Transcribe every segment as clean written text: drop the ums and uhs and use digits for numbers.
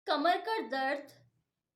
कमर का दर्द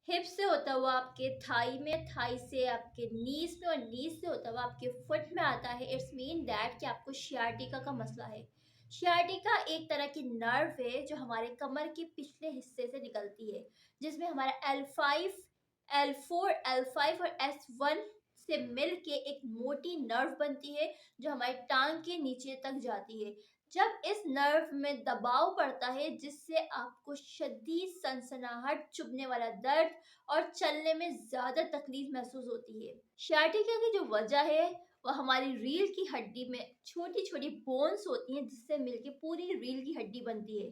हिप से होता हुआ आपके थाई में, थाई से आपके नीज में और नीज से होता हुआ आपके फुट में आता है, इट्स मीन दैट कि आपको शियाटिका का मसला है। शियाटिका एक तरह की नर्व है जो हमारे कमर के पिछले हिस्से से निकलती है, जिसमें हमारा L5, L4, L5 और S1 से मिल के एक मोटी नर्व बनती है जो हमारी टांग के नीचे तक जाती है। जब इस नर्व में दबाव पड़ता है जिससे आपको शदीद सनसनाहट, चुभने वाला दर्द और चलने में ज़्यादा तकलीफ महसूस होती है। शियाटिका की जो वजह है वो हमारी रीढ़ की हड्डी में छोटी छोटी बोन्स होती हैं जिससे मिलके पूरी रीढ़ की हड्डी बनती है।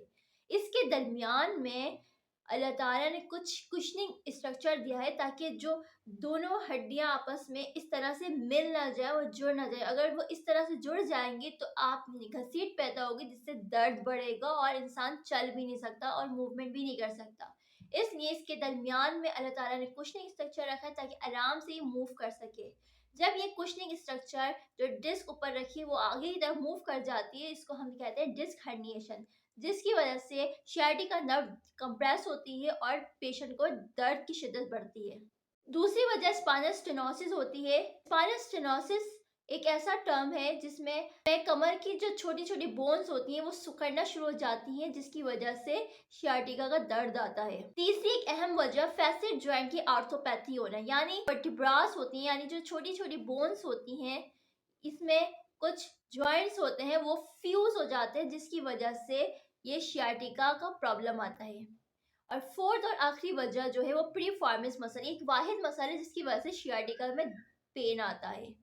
इसके दरमियान में अल्लाह ताला ने कुछ कुशनिंग स्ट्रक्चर दिया है ताकि जो दोनों हड्डियां आपस में इस तरह से मिल ना जाए और जुड़ ना जाए। अगर वो इस तरह से जुड़ जाएंगी तो आप घसीट पैदा होगी जिससे दर्द बढ़ेगा और इंसान चल भी नहीं सकता और मूवमेंट भी नहीं कर सकता। इसलिए इसके दरमियान में अल्लाह ताला ने कुशनिंग स्ट्रक्चर रखा है ताकि आराम से ये मूव कर सके। जब ये कुशनिंग स्ट्रक्चर जो डिस्क ऊपर रखी है वो आगे की तरफ मूव कर जाती है, इसको हम कहते हैं डिस्क हर्निएशन, जिसकी वजह से शियाटिका नर्व कंप्रेस होती है और पेशेंट को दर्द की शिद्दत बढ़ती है। दूसरी वजह स्पाइनल स्टेनोसिस होती है। स्पाइनल स्टेनोसिस एक ऐसा टर्म है जिसमें कमर की जो छोटी छोटी बोन्स होती हैं वो सिकुड़ना शुरू हो जाती हैं, जिसकी वजह से शियाटिका का दर्द आता है। तीसरी एक अहम वजह फैसेट जॉइंट की आर्थोपैथी होना, यानी वर्टिब्रास होती हैं, यानी जो छोटी छोटी बोन्स होती हैं इसमें कुछ जॉइंट्स होते हैं वो फ्यूज हो जाते हैं, जिसकी वजह से ये शियाटिका का प्रॉब्लम आता है। और फोर्थ और आखिरी वजह जो है वो प्रीफॉर्मिस मसल, एक वाहिद मसल है जिसकी वजह से शियाटिका में पेन आता है।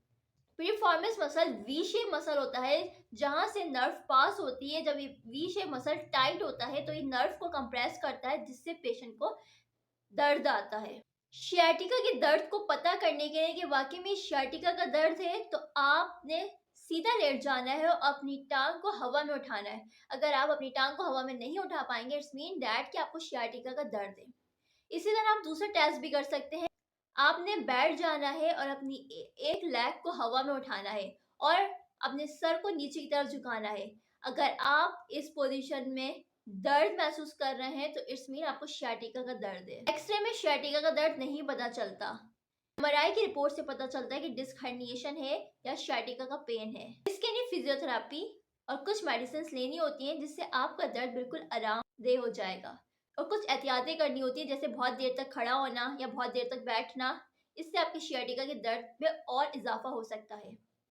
प्रीफॉर्मिस मसल वी शेप मसल होता है जहां से नर्व पास होती है। जब ये वी शेप मसल टाइट होता है तो ये नर्व को कंप्रेस करता है जिससे पेशेंट को दर्द आता है। शियाटिका के दर्द को पता करने के लिए कि वाकई में शियाटिका का दर्द है तो आपने सीधा लेट जाना है और अपनी टांग को हवा में उठाना है। अगर आप अपनी टांग को हवा में नहीं उठा पाएंगे इट्स मीन दैट कि आपको शियाटिका का दर्द है। इसी तरह आप दूसरा टेस्ट भी कर सकते हैं। आपने बैठ जाना है और अपनी एक लेग को हवा में उठाना है और अपने सर को नीचे की तरफ झुकाना है। अगर आप इस पोजीशन में दर्द महसूस कर रहे हैं तो इट्स मीन आपको शियाटिका का दर्द है। एक्सरे में शियाटिका का दर्द नहीं पता चलता, एमआरआई की रिपोर्ट से पता चलता है कि डिस्क हर्निएशन है या शियाटिका का पेन है। इसके लिए फिजियोथेरेपी और कुछ मेडिसिन लेनी होती हैं जिससे आपका दर्द बिल्कुल आरामदेह हो जाएगा। और कुछ एहतियातें करनी होती है जैसे बहुत देर तक खड़ा होना या बहुत देर तक बैठना, इससे आपकी शियाटिका के दर्द में और इजाफा हो सकता है।